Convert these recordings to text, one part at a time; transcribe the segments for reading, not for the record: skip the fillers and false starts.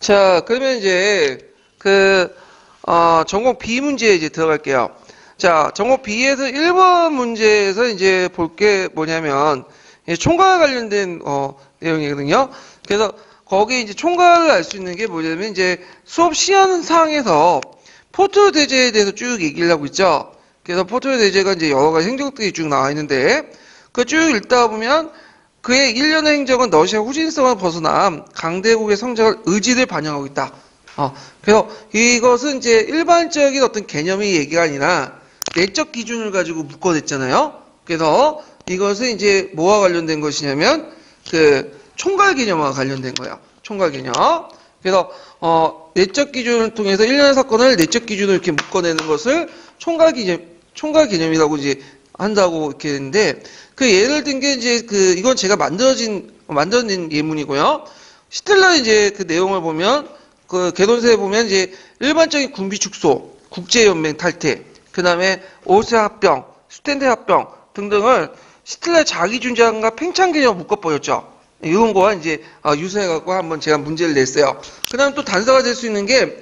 자, 그러면 이제 전공 B 문제에 이제 들어갈게요. 자, 전공 B에서 1번 문제에서 이제 볼 게 뭐냐면 총괄 관련된 내용이거든요. 그래서 거기 이제 총괄을 알 수 있는 게 뭐냐면 이제 수업 시간상에서 포트폴리오 대제에 대해서 쭉 얘기를 하고 있죠. 그래서 포트폴리오 대제가 이제 여러 가지 행정들이 쭉 나와 있는데 그 쭉 읽다 보면 그의 일련의 행정은 러시아 후진성을 벗어남 강대국의 성장을 의지를 반영하고 있다. 그래서 이것은 이제 일반적인 어떤 개념의 얘기가 아니라 내적 기준을 가지고 묶어냈잖아요. 그래서 이것은 이제 뭐와 관련된 것이냐면 그 총괄 개념과 관련된 거예요. 총괄 개념. 그래서 내적 기준을 통해서 일련의 사건을 내적 기준으로 이렇게 묶어내는 것을 총괄 개념이라고 이제 한다고 이렇게 했는데 그 예를 든 게 이제 이건 제가 만들어진 예문이고요. 시틀러 이제 그 내용을 보면 그 개론서에 보면 이제 일반적인 군비 축소, 국제연맹 탈퇴, 그 다음에 오스 합병, 스탠드 합병 등등을 시틀러의 자기주장과 팽창 개념을 묶어버렸죠. 이런 거와 이제 유사해갖고 한번 제가 문제를 냈어요. 그 다음 또 단서가 될 수 있는 게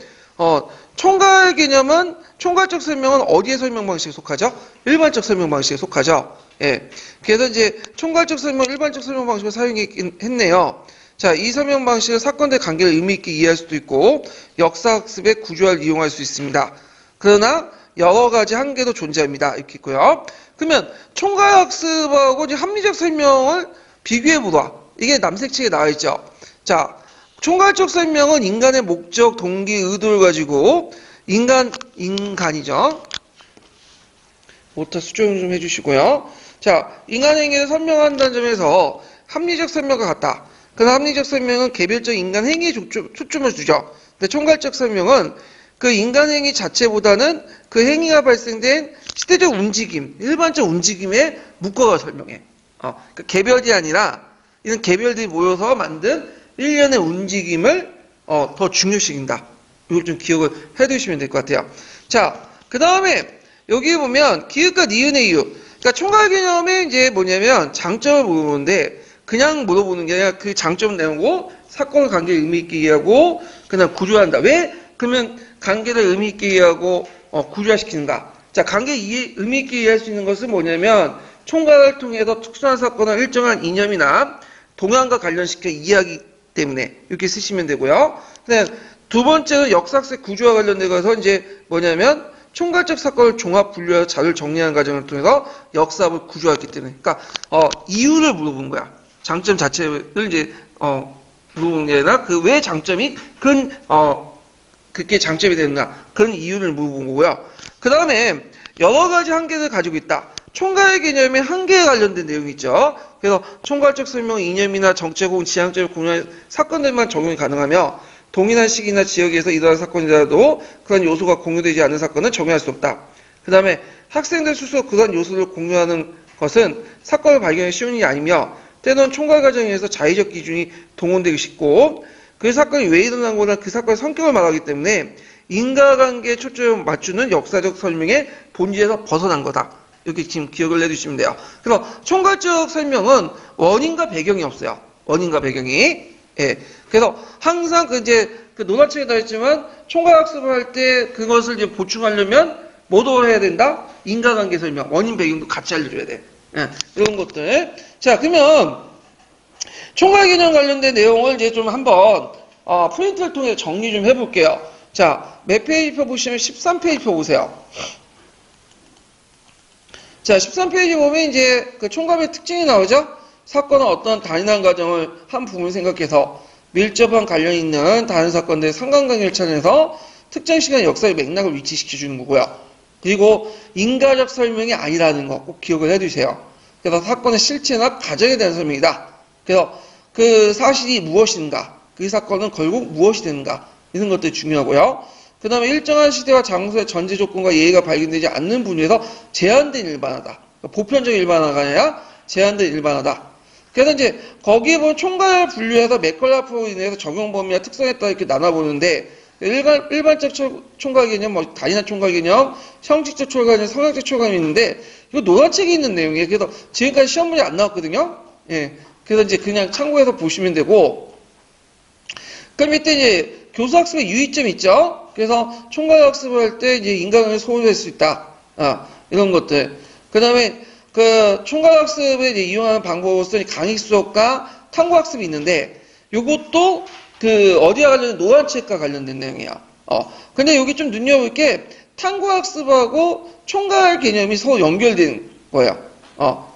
총괄 개념은 총괄적 설명은 어디에 설명 방식에 속하죠? 일반적 설명 방식에 속하죠. 예. 그래서 이제 총괄적 설명, 일반적 설명 방식을 사용했네요. 자, 이 설명 방식은 사건의 관계를 의미 있게 이해할 수도 있고 역사학습의 구조화를 이용할 수 있습니다. 그러나 여러 가지 한계도 존재합니다. 이렇게 있고요. 그러면 총괄학습하고 이제 합리적 설명을 비교해보라. 이게 남색책에 나와 있죠. 자, 총괄적 설명은 인간의 목적, 동기, 의도를 가지고 인간이죠. 모터 수정 좀 해주시고요. 자, 인간의 행위를 설명한다는 점에서 합리적 설명과 같다. 그러나 합리적 설명은 개별적 인간 행위에 초점을 두죠. 근데 총괄적 설명은 그 인간 행위 자체보다는 그 행위가 발생된 시대적 움직임, 일반적 움직임에 묶어가 설명해. 그 개별이 아니라 이런 개별들이 모여서 만든 일련의 움직임을 더 중요시킨다. 이걸 좀 기억을 해두시면 될 것 같아요. 자, 그 다음에 여기 보면 기읍과 니은의 이유. 그러니까 총괄 개념의 이제 뭐냐면 장점을 물어보는데 그냥 물어보는 게 아니라 그 장점을 내고 사건의 관계를 의미 있게 이해하고 그냥 구조한다. 왜? 그러면 관계를 의미 있게 이해하고 구조화시키는가? 자, 관계 의미 있게 이해할 수 있는 것은 뭐냐면 총괄을 통해서 특수한 사건을 일정한 이념이나 동향과 관련시켜 이해하기 때문에 이렇게 쓰시면 되고요. 두 번째는 역사학습 구조와 관련돼서 이제 뭐냐면 총괄적 사건을 종합 분류해서 자료를 정리하는 과정을 통해서 역사학을 구조했기 때문에 그러니까 이유를 물어본 거야. 장점 자체를 이제 물어본 게 아니라 그 왜 장점이 그게 장점이 되는가 그런 이유를 물어본 거고요. 그 다음에 여러 가지 한계를 가지고 있다. 총괄 개념의 한계에 관련된 내용이 있죠. 그래서 총괄적 설명은 이념이나 정책 혹은 지향점을 공유한 사건들만 적용이 가능하며 동일한 시기나 지역에서 일어난 사건이라도 그런 요소가 공유되지 않는 사건은 적용할 수 없다. 그 다음에 학생들 스스로 그런 요소를 공유하는 것은 사건을 발견하기 쉬운 일이 아니며 때로는 총괄 과정에서 자의적 기준이 동원되기 쉽고 그 사건이 왜 일어난 거나 그 사건의 성격을 말하기 때문에 인과관계에 초점을 맞추는 역사적 설명의 본질에서 벗어난 거다. 이렇게 지금 기억을 해주시면 돼요. 그래서 총괄적 설명은 원인과 배경이 없어요. 원인과 배경이. 예. 그래서 항상 논어책에 다 있지만 총괄학습을 할 때 그것을 이제 보충하려면 뭐도 해야 된다? 인과관계 설명, 원인 배경도 같이 알려줘야 돼. 예. 이런 것들. 자, 그러면 총괄 개념 관련된 내용을 이제 좀 한번 프린트를 통해 정리 좀 해볼게요. 자, 몇 페이지표 보시면 13페이지표 보세요. 자, 13페이지 보면 이제 그 총괄의 특징이 나오죠? 사건은 어떤 단일한 과정을 한 부분을 생각해서 밀접한 관련이 있는 다른 사건들의 상관관계를 찾아내서 특정 시간 역사의 맥락을 위치시켜주는 거고요. 그리고 인과적 설명이 아니라는 거 꼭 기억을 해두세요. 그래서 사건의 실체나 과정에 대한 설명이다. 그래서 그 사실이 무엇인가, 그 사건은 결국 무엇이 되는가 이런 것들이 중요하고요. 그 다음에 일정한 시대와 장소의 전제 조건과 예의가 발견되지 않는 분야에서 제한된 일반화다. 그러니까 보편적인 일반화가 아니라 제한된 일반화다. 그래서 이제 거기에 보면 총괄 분류해서 맥컬라프로 인해서 적용 범위와 특성에 따라 이렇게 나눠보는데 일반적 총괄 개념, 단일한 총괄 개념, 형식적 총괄 개념, 성향적 총괄이 있는데 이거 논어책에 있는 내용이에요. 그래서 지금까지 시험 문제 안 나왔거든요. 예. 그래서 이제 그냥 참고해서 보시면 되고 그 밑에 이제 교수학습의 유의점이 있죠. 그래서 총괄학습을 할 때 이제 인간을 소홀할 수 있다. 이런 것들. 그 다음에 그 총괄학습에 이제 이용하는 방법으로서 강의 수업과 탐구학습이 있는데 요것도 그 어디와 관련된 노란책과 관련된 내용이에요. 근데 여기 좀 눈여볼 게 탐구학습하고 총괄 개념이 서로 연결된 거예요.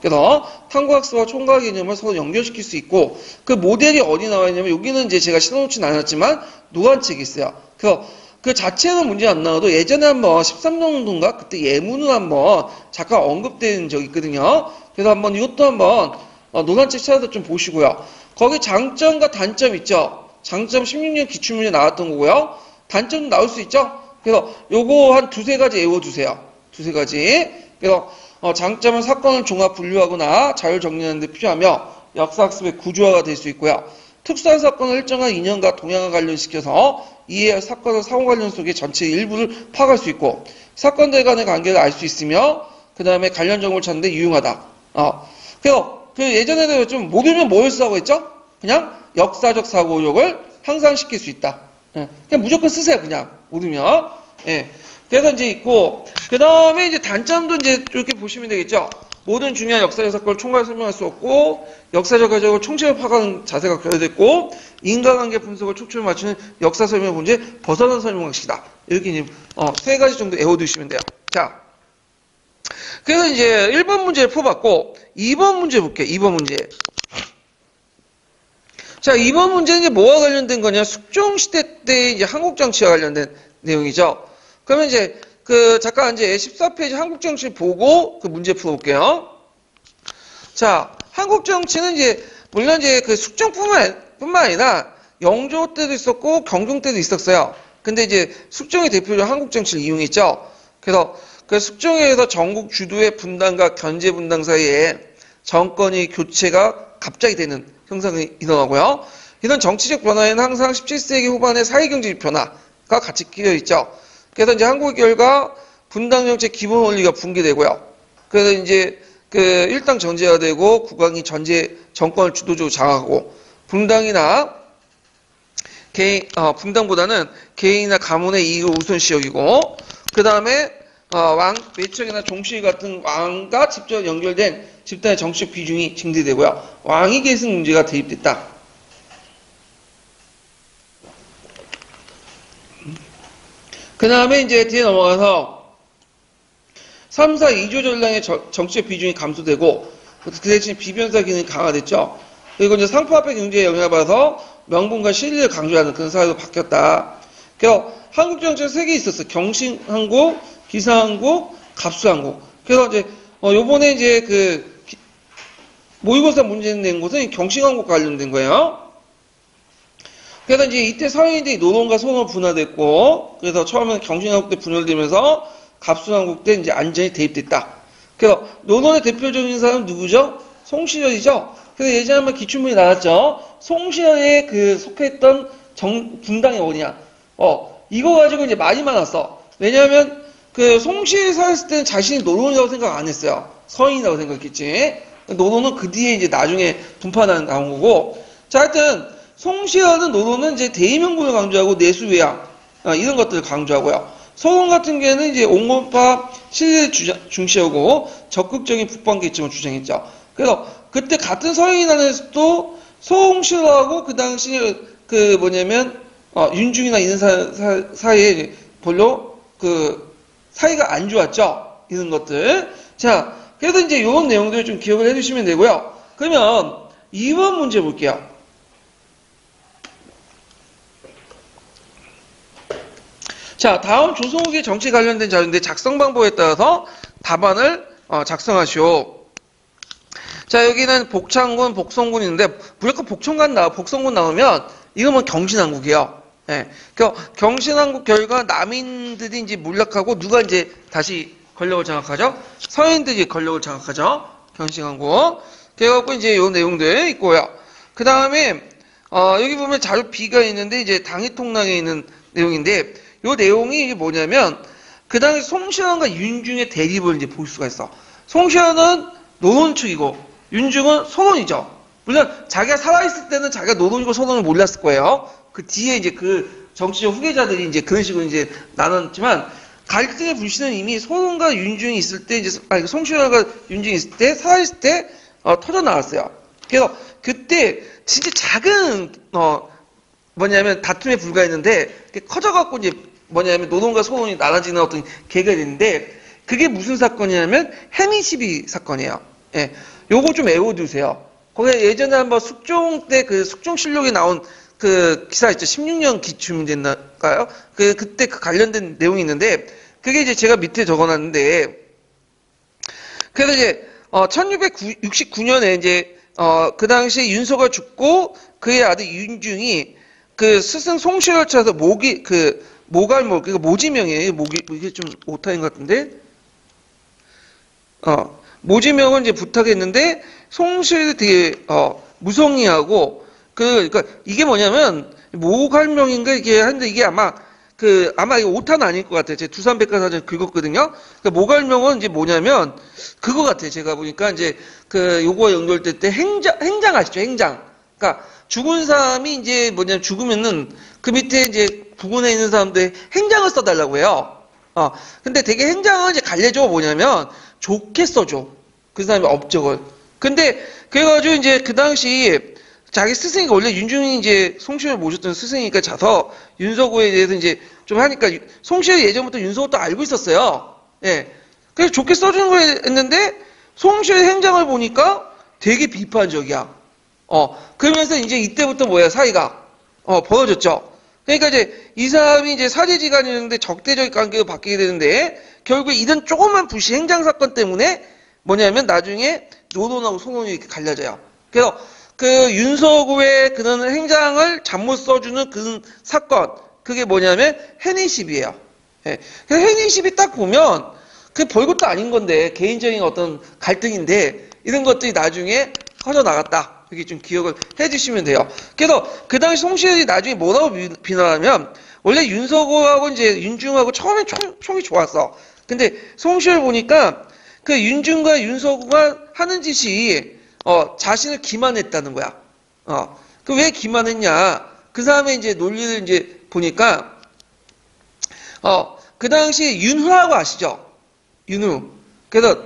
그래서 탐구학습과 총괄 개념을 서로 연결시킬 수 있고 그 모델이 어디 나와 있냐면 여기는 이제 제가 실어놓지는 않았지만 노란책이 있어요. 그래서 그 자체는 문제 안 나와도 예전에 한번 13년도인가 그때 예문을 한번 잠깐 언급된 적이 있거든요. 그래서 한번 이것도 한번 노란책 찾아서 좀 보시고요. 거기 장점과 단점 있죠. 장점 16년 기출문제 나왔던 거고요. 단점도 나올 수 있죠. 그래서 요거 한 두세 가지 외워두세요. 두세 가지. 그래서 장점은 사건을 종합 분류하거나 자율 정리하는 데 필요하며 역사학습의 구조화가 될 수 있고요. 특수한 사건을 일정한 인연과 동향과 관련시켜서 이해할 사건과 상호 관련 속의 전체 일부를 파악할 수 있고 사건들 간의 관계를 알 수 있으며 그 다음에 관련 정보를 찾는 데 유용하다. 그래서 그 예전에도 좀 모르면 뭘 쓰라고 했죠? 그냥 역사적 사고력을 향상시킬 수 있다. 그냥 무조건 쓰세요. 그냥 모르면. 예. 그래서 이제 있고 그 다음에 이제 단점도 이제 이렇게 보시면 되겠죠. 모든 중요한 역사적 사건을 총괄 설명할 수 없고 역사적 과정을 총체적으로 파악하는 자세가 결여됐고 인과관계 분석을 촉초를 맞추는 역사 설명 문제 벗어난 설명 방식이다. 이렇게 이제 세 가지 정도 외워두시면 돼요. 자, 그래서 이제 1번 문제를 풀어봤고 2번 문제 볼게요. 2번 문제. 자, 2번 문제는 이제 뭐와 관련된 거냐? 숙종시대 때 이제 한국정치와 관련된 내용이죠. 그러면 이제 잠깐 이제 14페이지 한국정치 보고 그 문제 풀어볼게요. 자, 한국정치는 이제 물론 이제 그 숙종뿐만 아니라 영조 때도 있었고 경종 때도 있었어요. 근데 이제 숙종이 대표적으로 한국정치를 이용했죠. 그래서 그 숙종에서 전국 주도의 분당과 견제 분당 사이에 정권의 교체가 갑자기 되는 형상이 일어나고요. 이런 정치적 변화에는 항상 17세기 후반의 사회경제적 변화가 같이 끼어 있죠. 그래서 이제 한국의 결과 분당 정책 기본 원리가 붕괴되고요. 그래서 이제 그 일당 전제가 되고 국왕이 정권을 주도적으로 장악하고 분당이나 개인 분당보다는 개인이나 가문의 이익을 우선시 여기고 그 다음에 왕 매척이나 종실 같은 왕과 직접 연결된 집단의 정치적 비중이 증대되고요. 왕위 계승 문제가 대입됐다. 그 다음에 이제 뒤에 넘어가서 3, 4, 2조 전량의 정치적 비중이 감소되고 그 대신 비변사 기능이 강화됐죠. 그리고 이제 상품화폐 경제에 영향을 받아서 명분과 실리를 강조하는 그런 사회로 바뀌었다. 그래서 한국 정치는 세 개 있었어요. 경신한국, 기사한국, 갑수한국. 그래서 이제 요번에 이제 그 모의고사 문제 낸 곳은 경신한국 관련된 거예요. 그래서 이제 이때 사회인들이 노동과 소노로 분화됐고, 그래서 처음에는 경신한국 때 분열되면서 갑수한국 때 이제 안전이 대입됐다. 그래서 노동의 대표적인 사람은 누구죠? 송시열이죠. 그래서 예전에 한번 기출문이 나왔죠. 송시열에 그 속했던 분당이 어디냐? 이거 가지고 이제 말이 많았어. 왜냐하면 그 송시열이 살았을 때는 자신이 노동이라고 생각 안 했어요. 서인이라고 생각했지. 노동은 그 뒤에 이제 나중에 분파난 나온 거고. 자, 하여튼 송시열은 노동은 이제 대의명분을 강조하고 내수외양 이런 것들을 강조하고요. 서원 같은 경우에는 이제 온건파 실리를 중시하고 적극적인 북방 개점을 주장했죠. 그래서 그때 같은 서인 안에서도 송시열하고 그 당시 그 뭐냐면 윤중이나 이런 사이에 별로 그 사이가 안 좋았죠. 이런 것들. 자, 그래서 이제 이런 내용들을 좀 기억을 해주시면 되고요. 그러면 2번 문제 볼게요. 자, 다음 조선후기 정치 관련된 자료인데 작성 방법에 따라서 답안을 작성하시오. 자, 여기는 복창군, 복성군 있는데 무조건 복성군 나오면 이거는 경신한국이에요. 예. 경신한국 결과 남인들이 이제 몰락하고 누가 이제 다시 권력을 장악하죠? 서인들이 권력을 장악하죠? 경신한국. 그래갖고 이제 요 내용들 있고요. 그 다음에 여기 보면 자료 B가 있는데 이제 당위통랑에 있는 내용인데 요 내용이 뭐냐면 그 당시 송시현과 윤중의 대립을 이제 볼 수가 있어. 송시현은 노론 측이고 윤중은 소론이죠. 물론 자기가 살아있을 때는 자기가 노론이고 소론을 몰랐을 거예요. 그 뒤에 이제 그 정치적 후계자들이 이제 그런 식으로 이제 나눴지만 갈등의 불씨는 이미 손흥과 윤중이 있을 때 이제 송시효가 윤중이 있을 때 살아있을 때 터져 나왔어요. 그래서 그때 진짜 작은 뭐냐면 다툼에 불과했는데 커져갖고 이제 뭐냐면 노동과 소동이 나눠지는 어떤 계기가 됐는데 그게 무슨 사건이냐면 해미 시비 사건이에요. 예, 요거 좀 외워두세요. 거기 예전에 한번 숙종 때 그 숙종실록에 나온 그 기사 있죠. 16년 기춘됐나까요? 그때 그 관련된 내용이 있는데 그게 이제 제가 밑에 적어놨는데 그래서 이제 1669년에 이제 그 당시에 윤서가 죽고 그의 아들 윤중이 그 스승 송시효를 찾아서 모갈모 그러니까 모지명이에요. 이게 좀 오타인 것 같은데 모지명을 이제 부탁했는데 송시효도 되게 무성의하고 그러니까 이게 뭐냐면 모갈명인가 이게 한데 이게 아마 이게 오타는 아닐 것 같아요. 제가 두산백과사전 긁었거든요. 그러니까 모갈명은 이제 뭐냐면 그거 같아요. 제가 보니까 이제 요거 연결될 때 행장 아시죠? 행장. 그러니까 죽은 사람이 이제 뭐냐면 죽으면은 그 밑에 이제 부근에 있는 사람들 행장을 써달라고 해요. 근데 되게 행장은 이제 갈래줘 뭐냐면 좋게 써줘. 그 사람의 업적을. 근데 그래가지고 이제 그 당시 자기 스승이 원래 윤중이 이제 송시효를 모셨던 스승이니까 자서 윤서구에 대해서 이제 좀 하니까 송시효 예전부터 윤서구도 알고 있었어요. 예. 그래서 좋게 써주는 걸 했는데 송시효의 행장을 보니까 되게 비판적이야. 그러면서 이제 이때부터 뭐야 사이가 벌어졌죠. 그러니까 이제 이 사람이 이제 사제지간이었는데 적대적 관계로 바뀌게 되는데 결국에 이런 조그만 불씨 행장 사건 때문에 뭐냐면 나중에 노론하고 소론이 이렇게 갈려져요. 그래서 그 윤서구의 그런 행장을 잘못 써주는 그 사건 그게 뭐냐면 해니십이에요. 예. 해니십이 딱 보면 그 별것도 아닌 건데 개인적인 어떤 갈등인데 이런 것들이 나중에 커져 나갔다. 이렇게 좀 기억을 해주시면 돼요. 그래서 그 당시 송시효이 나중에 뭐라고 비난하면 원래 윤서구하고 이제 윤중하고 처음엔 총이 좋았어. 근데 송시효를 보니까 그 윤중과 윤서구가 하는 짓이 자신을 기만했다는 거야. 그 왜 기만했냐? 그 사람의 이제 논리를 이제 보니까 그 당시 윤후라고 아시죠? 윤후. 그래서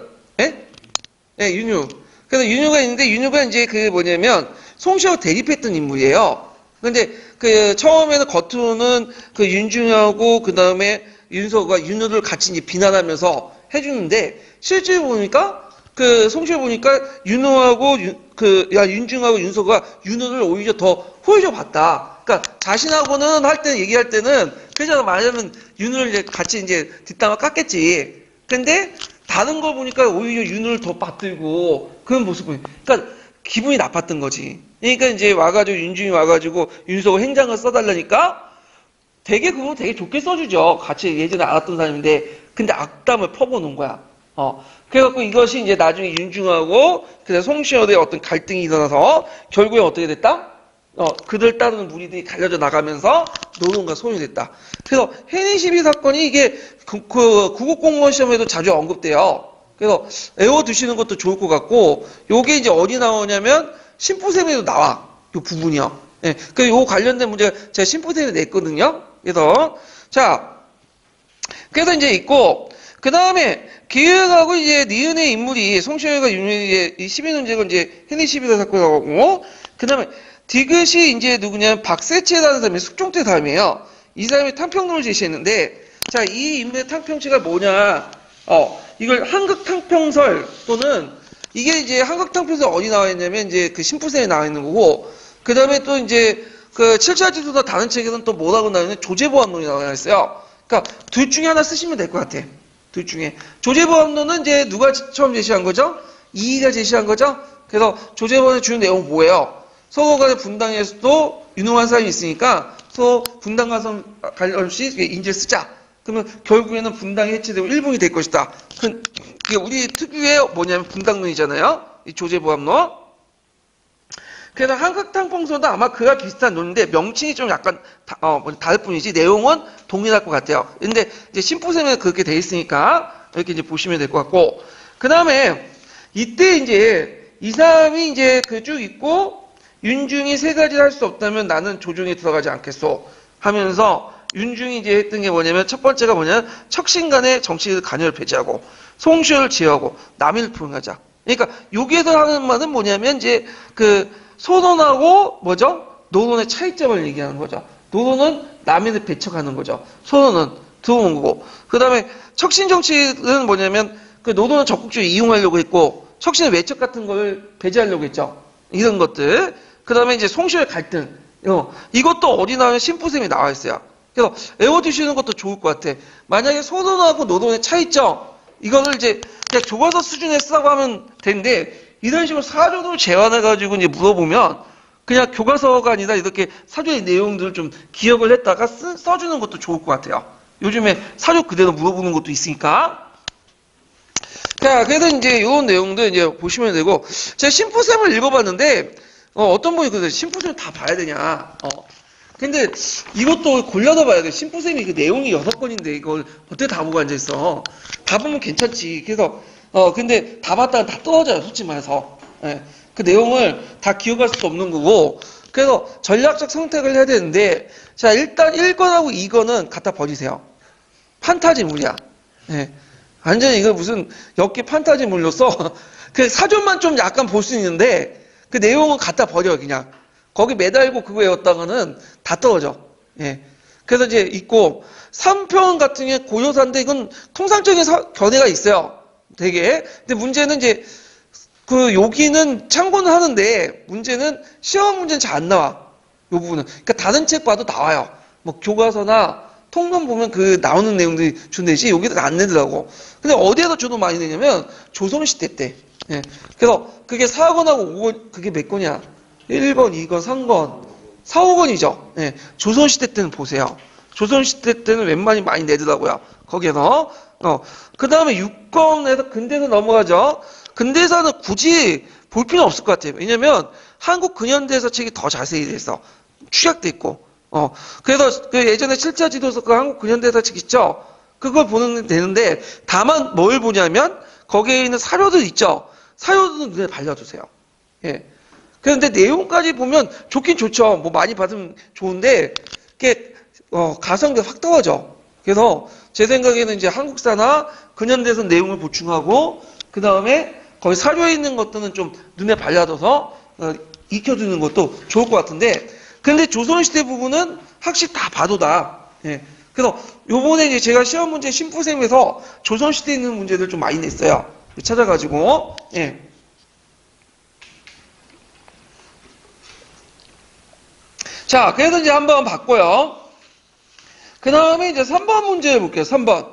윤후. 그래서 윤후가 있는데 윤후가 이제 그 뭐냐면 송시효와 대립했던 인물이에요. 근데 그 처음에는 겉으로는 그 윤중하고 그 다음에 윤서구가 윤후를 같이 이제 비난하면서 해주는데 실제로 보니까 그 송시효 보니까 윤후하고 윤중하고 윤서구가 윤후를 오히려 더 호의적 봤다. 그러니까 자신하고는 얘기할 때는 그래서 말하자면 윤후를 이제 같이 이제 뒷담화 깠겠지. 근데 다른 거 보니까 오히려 윤후를 더 받들고 그런 모습 보니 그러니까 기분이 나빴던 거지. 그러니까 이제 와가지고 윤중이 와가지고 윤서구 행장을 써달라니까 그거 되게 좋게 써주죠. 같이 예전에 알았던 사람인데 근데 악담을 퍼부어놓은 거야. 그래갖고 이것이 이제 나중에 윤중하고 그래서 송시효의 어떤 갈등이 일어나서 결국에 어떻게 됐다? 그들 따르는 무리들이 갈려져 나가면서 노동과 소용이 됐다. 그래서 해니12 사건이 이게 국어공무원 시험에도 자주 언급돼요. 그래서 외워두시는 것도 좋을 것 같고 요게 이제 어디 나오냐면 심부셈에도 나와. 요 부분이요. 예. 요 관련된 문제가 제가 심부셈에 냈거든요. 그래서 이제 있고 그 다음에 기획하고 이제 니은의 인물이 송시효가 윤유의 이 12논쟁을 이제 해니12 사건하고 그 다음에 디귿이 이제 누구냐면 박세치라는 사람이 숙종때 사람이에요. 이 사람이 탕평론을 제시했는데 자, 이 인물의 탕평치가 뭐냐? 이걸 한극탕평설 또는 이게 이제 한극탕평설 어디 나와 있냐면 이제 그 심부세에 나와 있는 거고 그 다음에 또 이제 그 7차지도나 다른 책에서는 또 뭐라고 나오냐면 조제보암론이 나와 있어요. 그러니까 둘 중에 하나 쓰시면 될 것 같아. 둘 중에. 조제보암론은 이제 누가 처음 제시한 거죠? 이이가 제시한 거죠? 그래서 조제보암의 주요 내용은 뭐예요? 서로 간의 분당에서도 유능한 사람이 있으니까 서로 분당 가서 관련없이 인재를 쓰자. 그러면 결국에는 분당이 해체되고 일본이 될 것이다. 그게 우리 특유의 뭐냐면 분당론이잖아요. 이 조제보암론. 그래서 한극탕평서도 아마 그와 비슷한 논인데 명칭이 좀 약간 다를 뿐이지 내용은 동일할 것 같아요. 근데 이제 심부셈에 그렇게 돼 있으니까 이렇게 이제 보시면 될 것 같고 그 다음에 이때 이제 이 사람이 이제 그 쭉 있고 윤중이 세 가지를 할 수 없다면 나는 조정에 들어가지 않겠소. 하면서 윤중이 이제 했던 게 뭐냐면 첫 번째가 뭐냐면 척신 간의 정치 간여를 배제하고 송시효를 제어하고 남인을 포용하자. 그러니까 여기에서 하는 말은 뭐냐면 이제 그 소론하고 뭐죠? 노론의 차이점을 얘기하는 거죠. 노론은 남인을 배척하는 거죠. 소론은 들어오는 거고. 그 다음에 척신 정치는 뭐냐면 그 노론은 적극적으로 이용하려고 했고 척신의 외척 같은 걸 배제하려고 했죠. 이런 것들. 그 다음에 이제 송시효의 갈등. 이것도 어디 나오면 심부셈이 나와 있어요. 그래서 외워두시는 것도 좋을 것 같아. 만약에 소론하고 노론의 차이점, 이거를 이제 그냥 교과서 수준에 쓰라고 하면 되는데, 이런 식으로 사조를 제안해가지고 이제 물어보면, 그냥 교과서가 아니라 이렇게 사조의 내용들을 좀 기억을 했다가 써주는 것도 좋을 것 같아요. 요즘에 사조 그대로 물어보는 것도 있으니까. 자, 그래서 이제 이런 내용들 이제 보시면 되고, 제가 심부셈을 읽어봤는데, 어떤 분이 그래요. 심부셈 다 봐야 되냐. 근데 이것도 골라서 봐야 돼. 심부셈이 그 내용이 6건인데 이걸 어떻게 다 보고 앉아있어. 다 보면 괜찮지. 그래서, 근데 다 봤다가 다 떨어져요. 솔직히 말해서. 예. 그 내용을 다 기억할 수 없는 거고. 그래서 전략적 선택을 해야 되는데, 자, 일단 1건하고 2건은 갖다 버리세요. 판타지물이야. 예. 완전히 이거 무슨 엽기 판타지물로서 그 사전만 좀 약간 볼 수 있는데, 그 내용은 갖다 버려, 그냥. 거기 매달고 그거 외웠다가는 다 떨어져. 예. 그래서 이제 있고, 3편 같은 게 고요사인데 이건 통상적인 견해가 있어요. 되게. 근데 문제는 이제, 여기는 참고는 하는데, 문제는 시험 문제는 잘 안 나와. 요 부분은. 그러니까 다른 책 봐도 나와요. 뭐 교과서나 통론 보면 그 나오는 내용들이 준대지 여기도 안 내더라고. 근데 어디에서 주로 많이 내냐면, 조선시대 때. 예. 그래서 그게 4권하고 5권, 그게 몇 권이야? 1권, 2권, 3권, 4, 5권이죠. 예. 조선시대 때는 보세요. 조선시대 때는 웬만히 많이 내더라고요. 거기에서. 그 다음에 6권에서 근대사 넘어가죠. 근대사는 굳이 볼 필요는 없을 것 같아요. 왜냐면 한국 근현대사 책이 더 자세히 돼 있어. 축약돼 있고. 그래서 그 예전에 7차 지도서 그 한국 근현대사 책 있죠. 그걸 보는 되는데 다만 뭘 보냐면 거기에 있는 사료들 있죠. 사료들은 눈에 발려주세요. 예. 그런데 내용까지 보면 좋긴 좋죠. 뭐 많이 받으면 좋은데, 그게, 가성비가 확 떨어져. 그래서 제 생각에는 이제 한국사나 근현대사 내용을 보충하고, 그 다음에 거기 사료에 있는 것들은 좀 눈에 발려져서, 익혀두는 것도 좋을 것 같은데, 근데 조선시대 부분은 확실히 다 봐도다. 예. 그래서 요번에 이제 제가 시험 문제 심부셈에서 조선시대에 있는 문제들 좀 많이 냈어요. 찾아가지고, 예. 자, 그래서 이제 한번 봤고요. 그 다음에 이제 3번 문제 볼게요. 3번.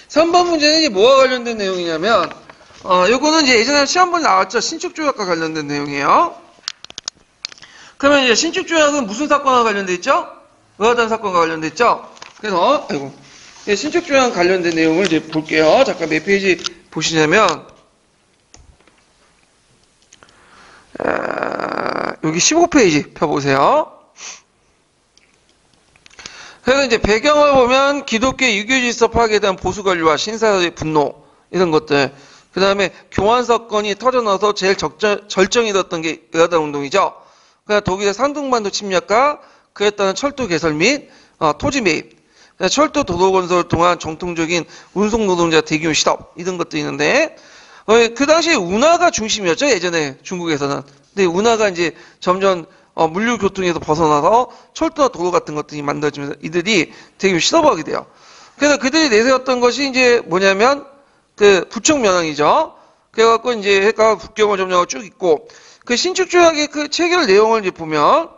3번 문제는 이제 뭐와 관련된 내용이냐면, 요거는 이제 예전에 시험본에 나왔죠. 신축조약과 관련된 내용이에요. 그러면 이제 신축조약은 무슨 사건과 관련돼 있죠? 의아단 사건과 관련돼 있죠? 그래서, 신축조약 관련된 내용을 이제 볼게요. 잠깐 몇 페이지 보시냐면, 여기 15페이지 펴보세요. 그래서 이제 배경을 보면 기독교 유교 질서 파괴에 대한 보수 관료와 신사의 분노 이런 것들. 그 다음에 교환 사건이 터져나서 제일 절정이 됐던 게 의아단 운동이죠. 그다음 독일의 상등반도 침략과 그에 따른 철도 개설 및 토지 매입, 철도 도로 건설을 통한 정통적인 운송 노동자 대규모 실업 이런 것도 있는데 그 당시에 운하가 중심이었죠. 예전에 중국에서는. 근데 운하가 이제 점점 물류 교통에서 벗어나서 철도나 도로 같은 것들이 만들어지면서 이들이 되게 실업하게 돼요. 그래서 그들이 내세웠던 것이 이제 뭐냐면 그 부평 면왕이죠. 그래갖고 이제 해가 국경을 점령하고 쭉 있고 그 신축조약의 그 체결 내용을 이제 보면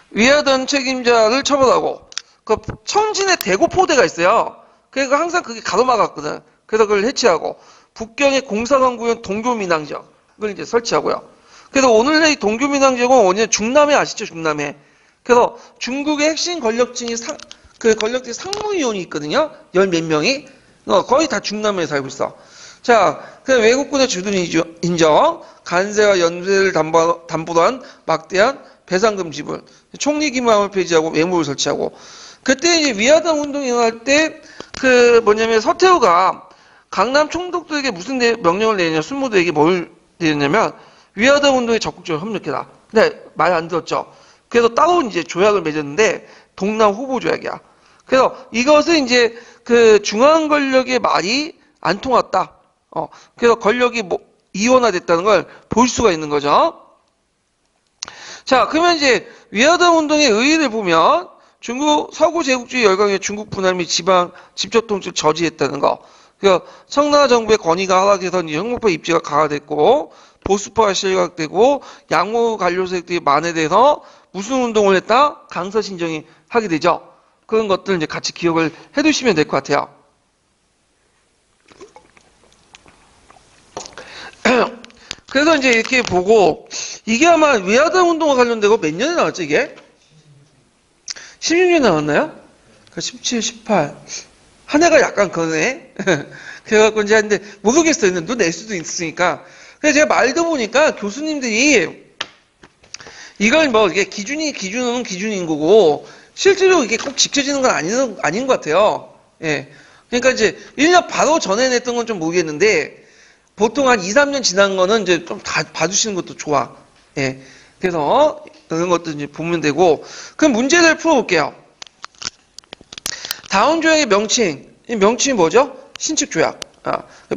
위하던 책임자를 처벌하고 그 천진의 대고포대가 있어요. 그러니까 항상 그게 가로막았거든. 그래서 그걸 해체하고 북경의 공사관구현 동교민항지역을 이제 설치하고요. 그래서 오늘의 동교민항지역은 원래 중남해 아시죠? 중남해. 그래서 중국의 핵심 권력층이 그 권력층 상무위원이 있거든요. 열 몇 명이 거의 다 중남해에 살고 있어. 자, 그 외국군의 주둔 인정, 간세와 연세를 담보로 한 막대한 배상금 지불, 총리 기망을 폐지하고 외무를 설치하고 그때 이제 위하단 운동이 일어날 때 그 뭐냐면 서태후가 강남 총독들에게 무슨 명령을 내냐 순무들에게 뭘 내렸냐면 위하단 운동에 적극적으로 협력해라. 근데 말 안 들었죠. 그래서 따로 이제 조약을 맺었는데 동남 후보 조약이야. 그래서 이것은 이제 그 중앙 권력의 말이 안 통했다. 그래서 권력이 뭐 이원화됐다는 걸 볼 수가 있는 거죠. 자, 그러면 이제 위화당 운동의 의의를 보면 중국 서구 제국주의 열강의 중국 분할 및 지방 직접 통치를 저지했다는 거. 그러니까 청나라 정부의 권위가 하락해서 형목파 입지가 강화됐고 보수파가 실각되고 양모 관료 세력들이 만회돼서 무슨 운동을 했다? 강서신정이 하게 되죠. 그런 것들 이제 같이 기억을 해두시면 될 것 같아요. 그래서 이제 이렇게 보고 이게 아마 위화당 운동과 관련되고 몇 년에 나왔죠 이게? 16년 나왔나요? 17, 18 한 해가 약간 거네. 그래갖고 이제 하는데 모르겠어요. 눈 낼 수도 있으니까. 그래서 제가 말도 보니까 교수님들이 이걸 뭐 이게 기준은 기준인 거고 실제로 이게 꼭 지켜지는 건 아닌 것 같아요. 예. 그러니까 이제 1년 바로 전에 냈던 건 좀 모르겠는데 보통 한 2, 3년 지난 거는 이제 좀 다 봐주시는 것도 좋아. 예. 그래서 그런 것도 이제 보면 되고 그럼 문제를 풀어볼게요. 다운 조약의 명칭. 이 명칭이 뭐죠? 신측 조약.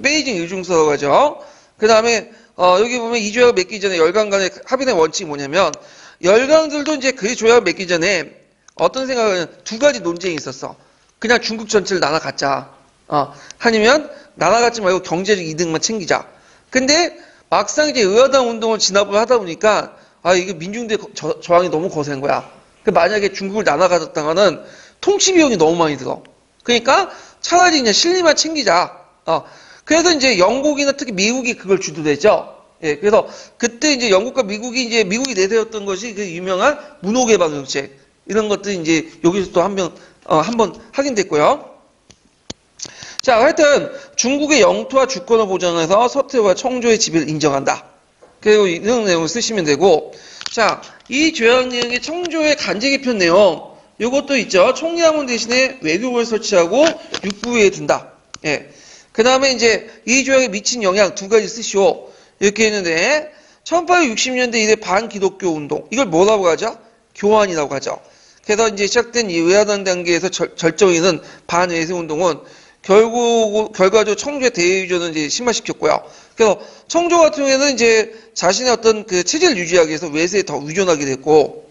베이징 의중서라고 하죠. 그 다음에 여기 보면 이 조약을 맺기 전에 열강 간의 합의된 원칙이 뭐냐면 열강들도 이제 그 조약을 맺기 전에 어떤 생각을 두 가지 논쟁이 있었어. 그냥 중국 전체를 나눠갖자. 아니면 나눠갖지 말고 경제적 이득만 챙기자. 근데 막상 이제 의화당 운동을 진압을 하다 보니까 이게 민중대 저항이 너무 거센 거야. 만약에 중국을 나눠가졌다가는 통치 비용이 너무 많이 들어. 그러니까 차라리 그냥 실리만 챙기자. 그래서 이제 영국이나 특히 미국이 그걸 주도했죠. 예, 그래서 그때 이제 영국과 미국이 내세웠던 것이 그 유명한 문호개방 정책. 이런 것들이 이제 여기서 또 한번 확인됐고요. 자, 하여튼 중국의 영토와 주권을 보장해서 서태후와 청조의 지배를 인정한다. 그리고 이런 내용을 쓰시면 되고, 자, 이 조약 내용의 청조의 간제 개편 내용, 요것도 있죠. 총리하문 대신에 외교부를 설치하고 육부에 둔다. 예. 그 다음에 이제 이 조약에 미친 영향 두 가지 쓰시오. 이렇게 했는데, 1860년대 이래 반기독교 운동, 이걸 뭐라고 하죠? 교환이라고 하죠. 그래서 이제 시작된 이 외화당 단계에서 절정이는 반외세 운동은 결과적으로 청조의 대의주의를 이제 심화시켰고요. 그래서 청조 같은 경우에는 이제 자신의 어떤 그 체제를 유지하기 위해서 외세에 더 의존하게 됐고,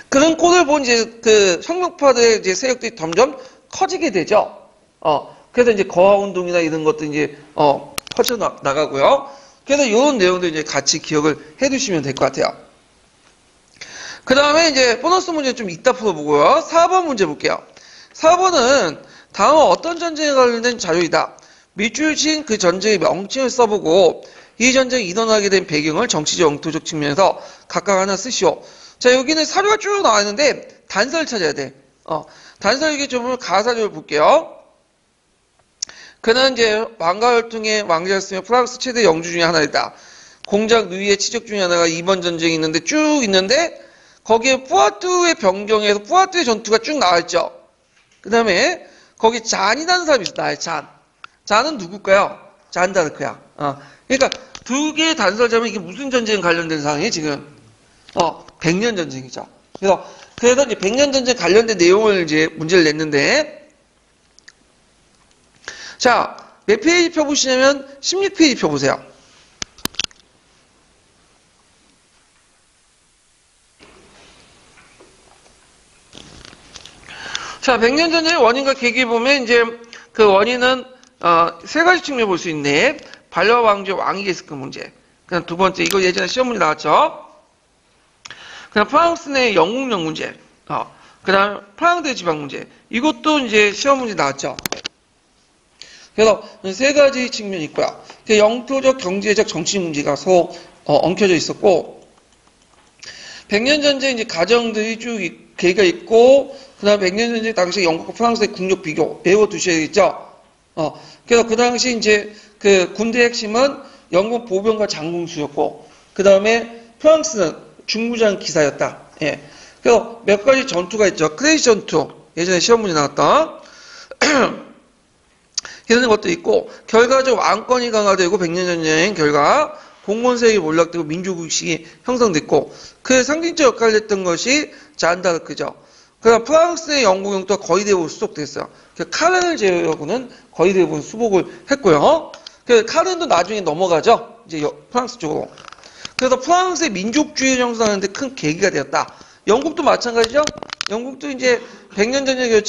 그런 꼴을 본 이제 그 혁명파들의 이제 세력들이 점점 커지게 되죠. 그래서 이제 거화 운동이나 이런 것도 이제 퍼져 나가고요. 그래서 이런 내용도 이제 같이 기억을 해두시면 될 것 같아요. 그 다음에 이제 보너스 문제 좀 이따 풀어보고요. 4번 문제 볼게요. 4번은 다음 어떤 전쟁에 관련된 자료이다. 밑줄 친 그 전쟁의 명칭을 써보고 이 전쟁이 일어나게 된 배경을 정치적, 영토적 측면에서 각각 하나 쓰시오. 자, 여기는 사료가 쭉 나와 있는데 단서를 찾아야 돼. 단서 얘기점을 가사를 볼게요. 그는 이제 왕가혈통의 왕자였으며 프랑스 최대 영주 중에 하나이다. 공작 누이의 치적 중에 하나가 이번 전쟁이 있는데 쭉 있는데 거기에 뿌아뚜의 병경에서 뿌아뚜의 전투가 쭉 나와있죠. 그 다음에 거기 잔이라는 사람이 있어. 나의 잔. 잔은 누굴까요? 잔다르크야. 그러니까 두 개의 단서를 잡으면 이게 무슨 전쟁 관련된 상황이 지금 100년 전쟁이죠. 그래서 이제 100년 전쟁 관련된 내용을 이제 문제를 냈는데, 자, 몇 페이지 펴보시냐면 16페이지 펴보세요. 자, 100년 전쟁의 원인과 계기 보면 이제 그 원인은 세 가지 측면을 볼 수 있네. 반려 왕조 왕위 계승 문제. 그다음 두 번째, 이거 예전에 시험 문제 나왔죠. 그다음 프랑스 내 영국령 문제. 그다음 프랑스 지방 문제. 이것도 이제 시험 문제 나왔죠. 그래서 세 가지 측면이 있고요. 영토적, 경제적, 정치 문제가 서로 엉켜져 있었고, 100년 전쟁 이제 가정들이 쭉 계기가 있고, 그다음 100년 전쟁 당시 영국과 프랑스의 국력 비교 배워두셔야겠죠. 그래서 그 당시 이제 그 군대 핵심은 영국 보병과 장군수였고, 그 다음에 프랑스는 중무장 기사였다. 예. 그래서 몇 가지 전투가 있죠. 크레이지 전투. 예전에 시험 문제 나왔다. 이런 것도 있고, 결과적으로 왕권이 강화되고 100년 전쟁 결과 공무원세력이 몰락되고 민족의식이 형성됐고 그 상징적 역할을 했던 것이 잔다르크죠. 그다음 프랑스의 영국 영토가 거의 대부분 수속됐어요. 카렌을 제외하고는 거의 대부분 수복을 했고요. 그래서 카렌도 나중에 넘어가죠. 이제 프랑스 쪽으로. 그래서 프랑스의 민족주의를 형성하는데 큰 계기가 되었다. 영국도 마찬가지죠. 영국도 이제 100년 전의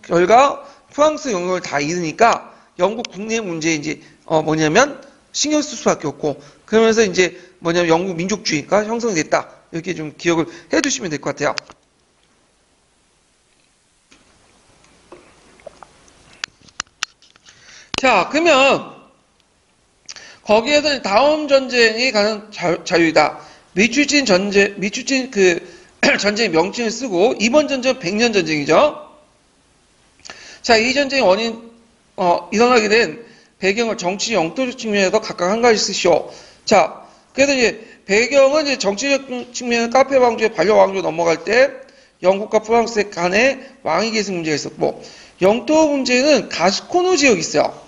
결과 프랑스 영역을 다 잃으니까 영국 국내 문제에 이제 뭐냐면 신경 쓸 수밖에 없고 그러면서 이제 뭐냐면 영국 민족주의가 형성이 됐다. 이렇게 좀 기억을 해두시면 될 것 같아요. 자, 그러면 거기에서 다음 전쟁이 가는 자유이다. 미추진 그 전쟁의 명칭을 쓰고 이번 전쟁은 100년 전쟁이죠. 자, 이 전쟁의 원인 일어나게 된 배경을 정치 영토적 측면에서 각각 한 가지 쓰시오. 자, 그래서 이제 배경은 이제 정치적 측면은 카페 왕조의 반려 왕조 넘어갈 때 영국과 프랑스 간의 왕위 계승 문제가 있었고 영토 문제는 가스코누 지역이 있어요.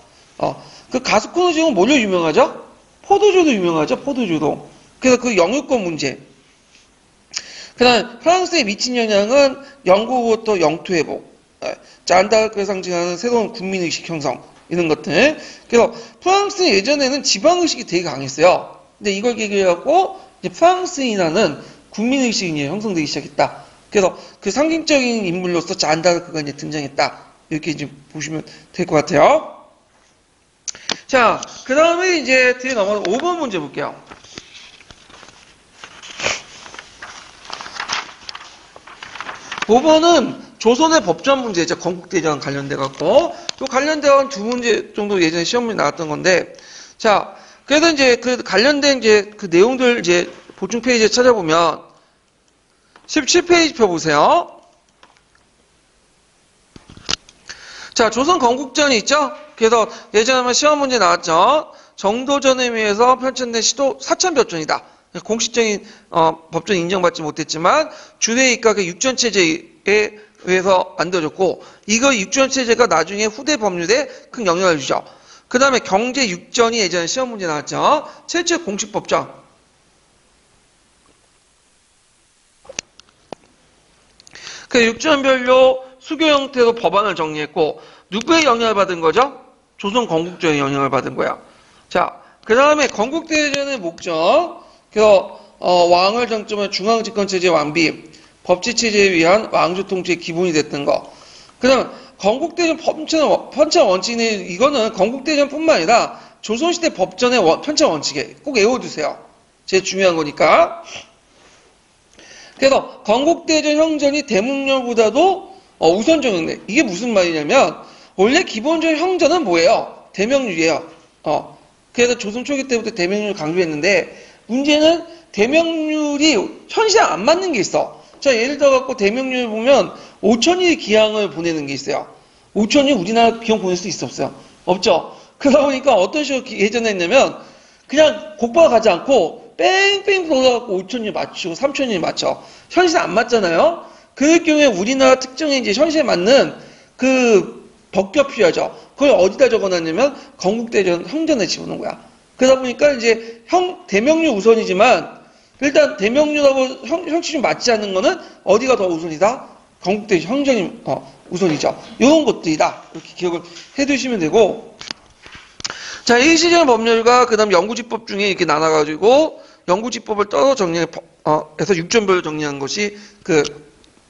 그 가스코누 지역은 뭘로 유명하죠? 포도주도 유명하죠. 포도주도. 그래서 그 영유권 문제. 그다음 프랑스의 미친 영향은 영국으로부터 영토 회복, 잔다르크를 상징하는 새로운 국민의식 형성 이런 것들. 그래서 프랑스는 예전에는 지방의식이 되게 강했어요. 근데 이걸 계기해갖고 이제 프랑스인이라는 국민의식이 형성되기 시작했다. 그래서 그 상징적인 인물로서 잔다르크가 이제 등장했다. 이렇게 이제 보시면 될 것 같아요. 자, 그 다음에 이제 뒤에 넘어가서 5번 문제 볼게요. 5번은 조선의 법전 문제죠. 건국대전 관련돼갖고. 또 관련된 두 문제 정도 예전에 시험에 나왔던 건데. 자, 그래서 이제 그 관련된 이제 그 내용들 이제 보충 페이지에 찾아보면 17페이지 펴보세요. 자, 조선 건국전이 있죠? 그래서 예전에 시험 문제 나왔죠? 정도전에 의해서 펼쳐낸 시도 사천벽전이다. 공식적인 법전 인정받지 못했지만 주례 입각의 육전체제에 의해서 만들어졌고 이거 육전체제가 나중에 후대 법률에 큰 영향을 주죠. 그 다음에 경제 육전이 예전에 시험 문제 나왔죠. 최초의 공식 법전. 그 육전별로 수교 형태로 법안을 정리했고 누구의 영향을 받은 거죠? 조선 건국전의 영향을 받은 거야. 자, 그 다음에 건국대전의 목적. 그래서 왕을 정점으로 중앙집권체제 완비, 법치체제에 위한 왕조 통치의 기본이 됐던 거. 그 다음 건국대전 편찬 원칙이 이거는 건국대전뿐만 아니라 조선시대 법전의 편찬 원칙에 꼭 외워두세요. 제일 중요한 거니까. 그래서 건국대전 형전이 대문료보다도 우선적인데 이게 무슨 말이냐면 원래 기본적인 형전은 뭐예요? 대명률이에요. 그래서 조선 초기 때부터 대명률을 강조했는데 문제는 대명률이 현실에 안 맞는 게 있어. 자, 예를 들어 갖고 대명률 보면 5,000일 기항을 보내는 게 있어요. 5,000일 우리나라 기항 보낼 수 있어 없어요? 없죠. 그러다 보니까 어떤 식으로 예전에 했냐면 그냥 곧바로 가지 않고 뺑뺑 돌아갖고 5,000일 맞추고 3,000일 맞춰. 현실에 안 맞잖아요. 그럴 경우에 우리나라 특정의 이제 현실에 맞는 그 법규가 필요하죠. 그걸 어디다 적어놨냐면 건국대전 형전에 집어넣은 거야. 그러다 보니까 이제 대명률 우선이지만 일단 대명률하고 형식이 좀 맞지 않는 거는 어디가 더 우선이다? 건국대전 형전이 우선이죠. 이런 것들이다. 이렇게 기억을 해두시면 되고 자, 일시적 법률과 그 다음 영구집법 중에 이렇게 나눠가지고 영구집법을 따로 정리해서 육전별로 정리한 것이 그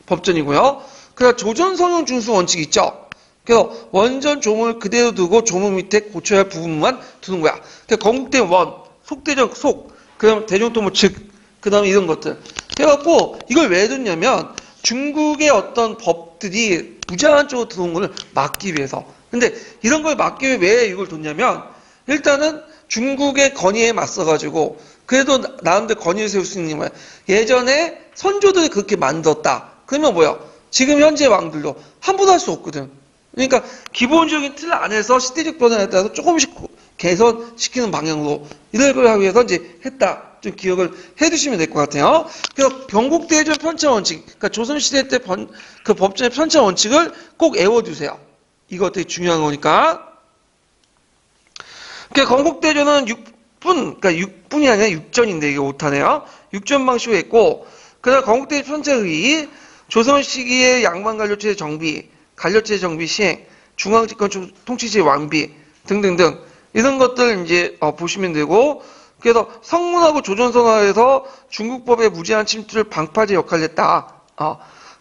법전이고요. 그다음 조전성형 준수 원칙이 있죠. 그래서 원전 조문을 그대로 두고 조문 밑에 고쳐야 할 부분만 두는 거야. 그러니까 건국대전 원, 속대전 속, 그 다음 대정토모 측, 그 다음에 이런 것들. 그래갖고 이걸 왜 뒀냐면 중국의 어떤 법들이 무제한적으로 들어온 거를 막기 위해서. 근데 이런 걸 막기 위해 왜 이걸 뒀냐면 일단은 중국의 건의에 맞서가지고 그래도 나름대로 건의를 세울 수 있는 거야. 예전에 선조들이 그렇게 만들었다. 그러면 뭐야? 지금 현재 왕들도 함부로 할 수 없거든. 그러니까 기본적인 틀 안에서 시대적 변화에 따라서 조금씩 개선시키는 방향으로 이런 걸 하기 위해서 이제 했다. 좀 기억을 해두시면 될 것 같아요. 그래서 경국대전 편찬 원칙, 그러니까 조선시대 때 그 법전의 편찬 원칙을 꼭 외워두세요. 이거 되게 중요한 거니까. 그러니까 건국대전은 그러니까 6분이 아니라 6전인데 이게 오타네요. 6전 방식으로 했고, 그다음 건국대전 편찬의 조선 시기의 양반관료체 정비, 관료체 정비 시행, 중앙집권 통치제 완비 등등등 이런 것들 이제 보시면 되고, 그래서 성문하고 조선선화에서 중국법의 무제한 침투를 방파제 역할을 했다.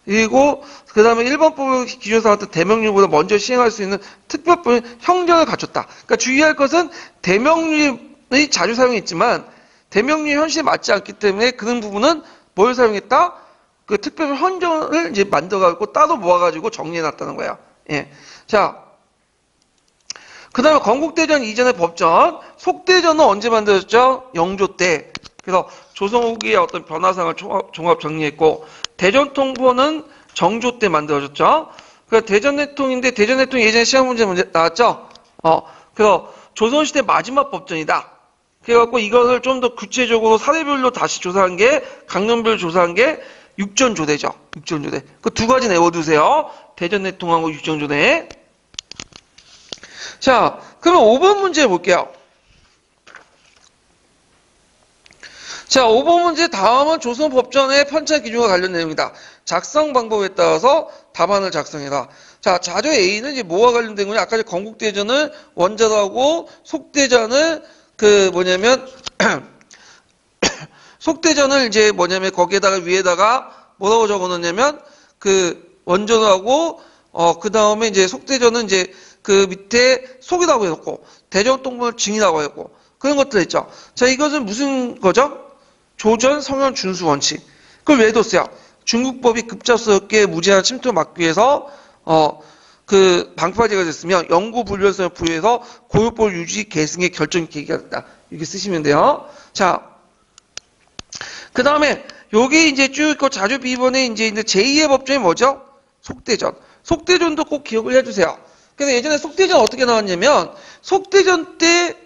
그리고 그 다음에 일본법을 기존 삼았던 대명령보다 먼저 시행할 수 있는 특별법인 형정을 갖췄다. 그러니까 주의할 것은 대명령이 자주 사용했지만 대명령이 현실에 맞지 않기 때문에 그런 부분은 뭘 사용했다? 그 특별법 형정을 이제 만들어가지고 따로 모아가지고 정리해놨다는 거예요. 예. 자, 그 다음에 건국대전 이전의 법전, 속대전은 언제 만들어졌죠? 영조 때. 그래서 조선 후기의 어떤 변화상을 종합 정리했고, 대전통보는 정조 때 만들어졌죠. 그래서 대전내통인데, 대전내통 예전에 시험 문제 나왔죠? 그래서 조선시대 마지막 법전이다. 그래갖고 이것을 좀 더 구체적으로 사례별로 다시 조사한 게, 강령별 조사한 게 육전조대죠. 육전조대. 그 두 가지 내워두세요. 대전내통하고 육전조대. 자, 그러면 5번 문제 볼게요. 자, 5번 문제 다음은 조선 법전의 편찬 기준과 관련 내용이다. 작성 방법에 따라서 답안을 작성해라. 자, 자료 A는 이제 뭐와 관련된 거냐? 아까 건국대전을 원자로 하고 속대전을 속대전을 이제 거기에다가 위에다가 뭐라고 적어 놓냐면 원자로 하고 그 다음에 이제 속대전은 이제 그 밑에 속이라고 해놓고 대전통보를 증이라고 했고 그런 것들 있죠. 자, 이것은 무슨 거죠? 조전 성현 준수 원칙. 그걸 왜 뒀어요? 중국법이 급작스럽게 무제한 침투를 막기 위해서 방파제가 됐으며 영구 불변성을 부여해서 고유법 유지 계승의 결정 계기가 됐다. 이렇게 쓰시면 돼요. 자, 그 다음에 여기 이제 쭉 있고 자주 비번에 이제 제2의 법전이 뭐죠? 속대전. 속대전도 꼭 기억을 해주세요. 그래서 예전에 속대전 어떻게 나왔냐면 속대전 때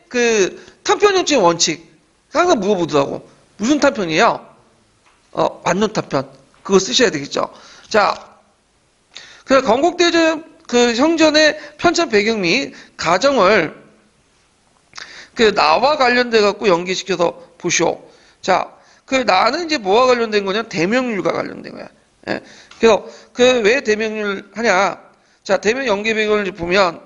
탄편형증 원칙 항상 물어보더라고. 무슨 탄편이에요? 완론 탄편. 그거 쓰셔야 되겠죠. 자, 그래서 건국대전 형전의 편찬 배경 및 가정을 나와 관련돼 갖고 연계시켜서 보시오. 자, 나는 이제 뭐와 관련된 거냐? 대명률과 관련된 거야. 예. 그래서 왜 대명률 하냐? 자, 대명 연계 배경을 보면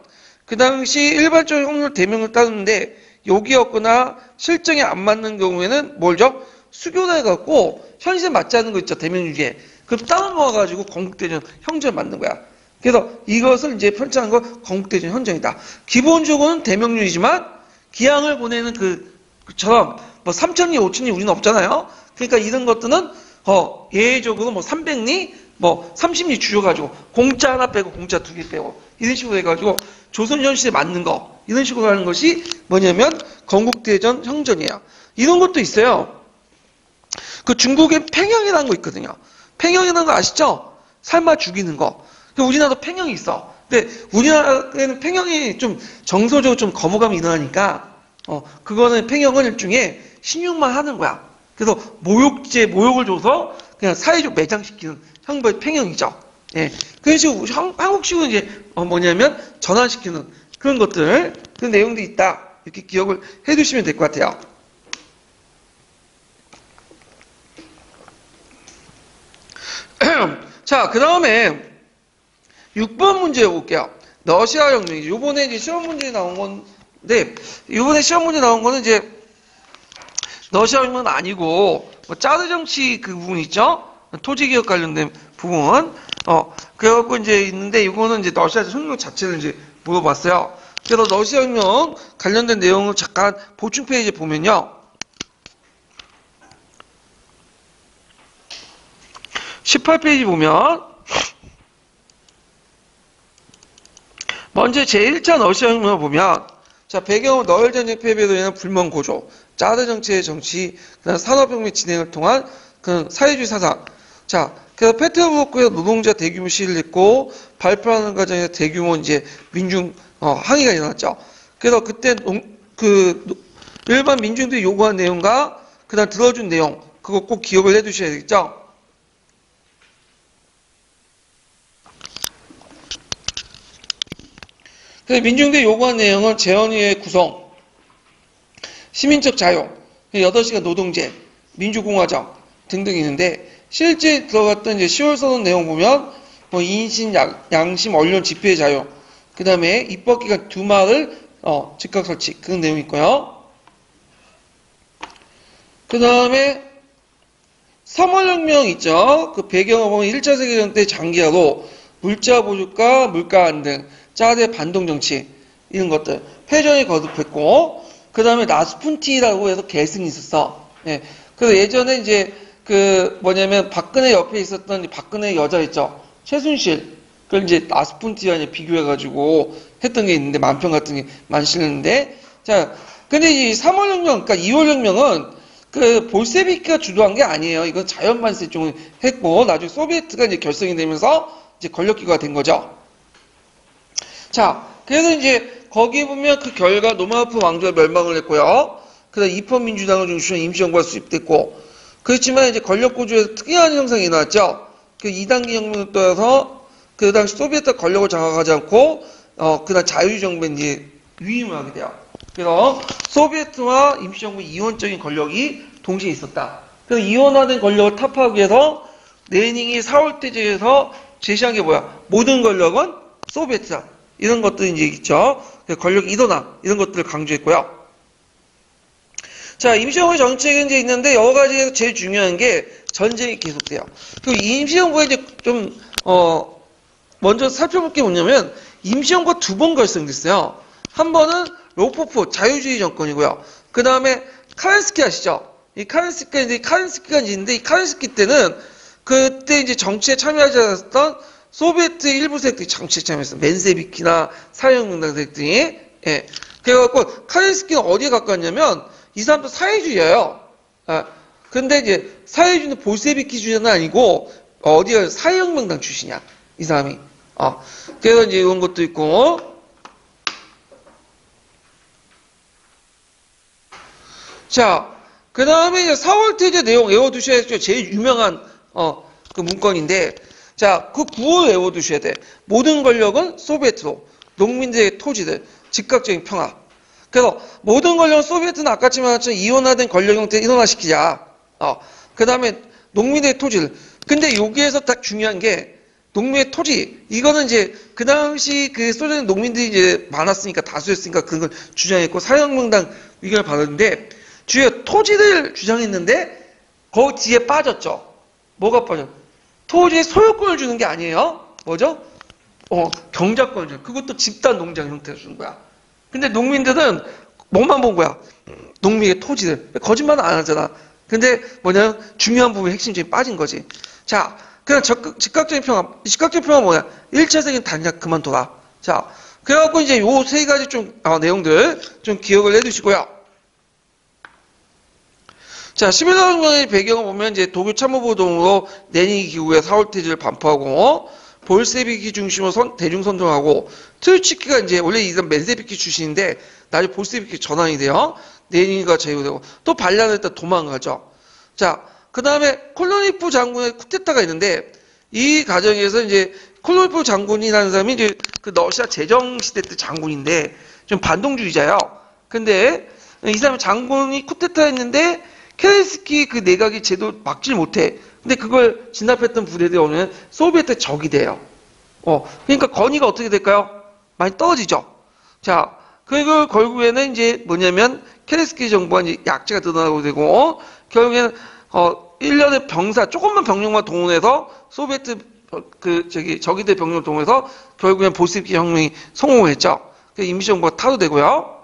그 당시 일반적 확률 대명을 따르는데 여기였거나 실정에 안 맞는 경우에는 뭘죠? 수교를 해갖고 현실에 맞지 않는 거 있죠. 대명률에. 그럼 따로 모아가지고 건국대전 형전을 만든 거야. 그래서 이것을 이제 편찬한 거 건국대전 형전이다. 기본적으로는 대명률이지만 기항을 보내는 그처럼 3,000리, 5,000리 우리는 없잖아요. 그러니까 이런 것들은 예외적으로 300리, 30리 줄여가지고 공짜 하나 빼고 공짜 두 개 빼고 이런 식으로 해가지고 조선 현실에 맞는 거 이런 식으로 하는 것이 뭐냐면 건국대전 형전이에요. 이런 것도 있어요. 중국에 팽형이라는 거 있거든요. 팽형이라는 거 아시죠? 삶아 죽이는 거. 우리나라도 팽형이 있어. 근데 우리나라에는 팽형이 좀 정서적으로 좀 거부감이 일어나니까 그거는 팽형은 일종의 신용만 하는 거야. 그래서 모욕을 줘서 그냥 사회적 매장시키는 형벌 팽형이죠. 예. 그런 식으로 한국식으로 이제 뭐냐면 전환시키는 그런 것들, 그런 내용도 있다. 이렇게 기억을 해 두시면 될 것 같아요. 자, 그 다음에 6번 문제 볼게요. 러시아 혁명이죠. 요번에 이제 시험 문제 나온 건데, 요번에 시험 문제 나온 거는 이제 러시아 혁명은 아니고, 짜르 정치 그 부분 있죠? 토지개혁 관련된 부분. 그래갖고 이제 있는데, 이거는 이제 러시아 혁명 자체를 이제 물어봤어요. 그래서 러시아 혁명 관련된 내용을 잠깐 보충 페이지 보면요. 18페이지 보면, 먼저 제1차 러시아 혁명을 보면, 자, 배경은 너혈 전쟁 패배로 인한 불멍 고조, 짜르 정치의 정치, 그다음 산업혁명 진행을 통한 그 사회주의 사상. 자, 그래서 페테르부르크에서 노동자 대규모 시위를 했고 발표하는 과정에서 대규모 이제 민중 항의가 일어났죠. 그래서 그때 일반 민중들이 요구한 내용과 그다음 들어준 내용 그거 꼭 기억을 해두셔야 되겠죠. 그래서 민중들이 요구한 내용은 재헌의회 구성, 시민적 자유, 8시간 노동제, 민주공화정 등등이 있는데 실제 들어갔던 이제 10월 선언 내용 보면 뭐 인신, 양심, 언론 집회의 자유, 그 다음에 입법기관 두말을 즉각 설치 그런 내용이 있고요. 그 다음에 3월혁명 있죠. 그 배경을 보면 1차 세계대전 때 장기화로 물자 보조과, 물가 등 짜대 반동 정치 이런 것들 패전이 거듭했고 그 다음에 나스푼티라고 해서 계승이 있었어. 예. 그래서 예전에 이제 그 뭐냐면 박근혜 옆에 있었던 박근혜 여자 있죠. 최순실 그걸 이제 나스푼티와 이제 비교해가지고 했던 게 있는데 만평 같은 게 많이 실렸는데 자 근데 이 3월혁명 그러니까 2월혁명은 그 볼세비키가 주도한 게 아니에요. 이건 자연반세종을 했고 나중에 소비에트가 이제 결성이 되면서 이제 권력기구가 된 거죠. 자, 그래서 이제 거기 보면 그 결과 노마우프 왕조가 멸망을 했고요. 그다음 입헌민주당을 중심으로 임시정부가 수립됐고 그렇지만 이제 권력구조에서 특이한 형상이 나왔죠. 그 2단계 혁명을 따라서 그 당시 소비에트 권력을 장악하지 않고 그다음 자유정부에 이제 위임을 하게 돼요. 그래서 소비에트와 임시정부 이원적인 권력이 동시에 있었다. 그래서 이원화된 권력을 타파하기 위해서 레닌이 4월 태제에서 제시한 게 뭐야? 모든 권력은 소비에트다. 이런 것들이 이제 있죠. 권력 이동화 이런 것들을 강조했고요. 자, 임시정부의 정책은 이제 있는데 여러 가지에서 제일 중요한 게 전쟁이 계속돼요. 그리고 임시정부가 이제 좀 먼저 살펴볼 게 뭐냐면 임시정부가 2번 결성됐어요. 한 번은 로포프 자유주의 정권이고요. 그 다음에 카렌스키 아시죠? 이 카렌스키가 있는데 이 카렌스키 때는 그때 이제 정치에 참여하지 않았던 소비에트 일부 세력들이 정치에 참여했어요. 맨세비키나 사회혁명당 세력들이. 예. 그래갖고 카렌스키는 어디에 가까웠냐면 이 사람도 사회주의예요. 근데 이제 사회주의는 볼세비키주의는 아니고 어디가 사회혁명당 출신이야. 이 사람이. 그래서 이제 이런 것도 있고. 자, 그 다음에 이제 4월 태제 내용 외워두셔야죠. 제일 유명한, 그 문건인데, 자, 그 구호 외워두셔야 돼. 모든 권력은 소비에트로, 농민들의 토지들, 즉각적인 평화. 그래서 모든 권력은 소비에트는 아까 말했지만 이원화된 권력 형태를 일원화시키자. 그 다음에 농민들의 토지를. 근데 여기에서 딱 중요한 게, 농민의 토지. 이거는 이제, 그 당시 그 소련 농민들이 이제 많았으니까, 다수였으니까 그런 걸 주장했고, 사회혁명당 의견을 받았는데, 주요 토지를 주장했는데 거기 뒤에 빠졌죠. 뭐가 빠져? 토지에 소유권을 주는 게 아니에요. 뭐죠? 경작권을 주는. 그것도 집단 농장 형태로 주는 거야. 근데 농민들은 뭐만 본 거야? 농민의 토지를. 거짓말은 안 하잖아. 근데 뭐냐면 중요한 부분이 핵심적인 빠진 거지. 자, 그냥 즉각적인 평화. 즉각적인 평화 뭐야? 1차 세계는 단약 그만둬라. 자, 그래갖고 이제 요 3가지 좀 내용들 좀 기억을 해두시고요. 자, 11월혁명의 배경을 보면 이제 독일 참모부 동으로 레닌 기구의 4월 태제를 반포하고 볼세비키 중심으로 대중선동하고 트루츠키가 이제 원래 이 사람 맨세비키 출신인데 나중에 볼세비키 전환이 돼요. 레닌과 제휴되고 또 반란을 했다 도망가죠. 자, 그 다음에 콜로니프 장군의 쿠데타가 있는데 이 과정에서 이제 콜로니프 장군이라는 사람이 이제 그 러시아 제정시대 때 장군인데 좀 반동주의자예요. 근데 이 사람 장군이 쿠데타 했는데 케렌스키 그 내각이 제도 막질 못해. 근데 그걸 진압했던 부대들이 오면 소비에트 적이 돼요. 그러니까 건의가 어떻게 될까요? 많이 떨어지죠. 자, 그리고 결국에는 이제 뭐냐면 케렌스키 정부가 이제 약체가 드러나고 되고 결국에는 1년의 병사 조금만 병력만 동원해서 소비에트 적이들 병력을 동원해서 결국엔 볼세비키 혁명이 성공했죠. 그래서 임시정부가 타도되고요.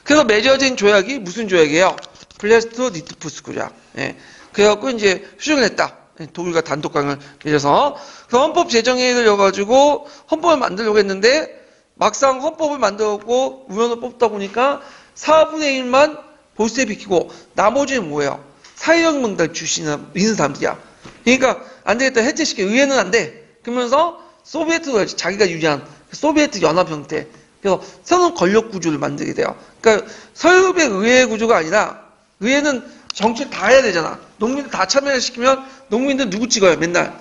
그래서 맺어진 조약이 무슨 조약이에요? 플레스트 니트푸스 조약. 예. 그래갖고 이제 휴정을 했다. 독일과 단독 강을 맺어서 그 헌법 제정회의를 열어가지고 헌법을 만들려고 했는데 막상 헌법을 만들었고 우연을 뽑다 보니까 4분의 1만 볼세비키고 나머지는 뭐예요? 사회혁명당 출신이나 있는 사람들이야. 그러니까 안 되겠다. 해체시켜. 의회는 안 돼. 그러면서 소비에트가 자기가 유리한 소비에트 연합 형태. 그래서 새로운 권력 구조를 만들게 돼요. 그러니까 서유럽의 의회 구조가 아니라 의회는 정치를 다 해야 되잖아. 농민들 다 참여시키면 농민들 누구 찍어요? 맨날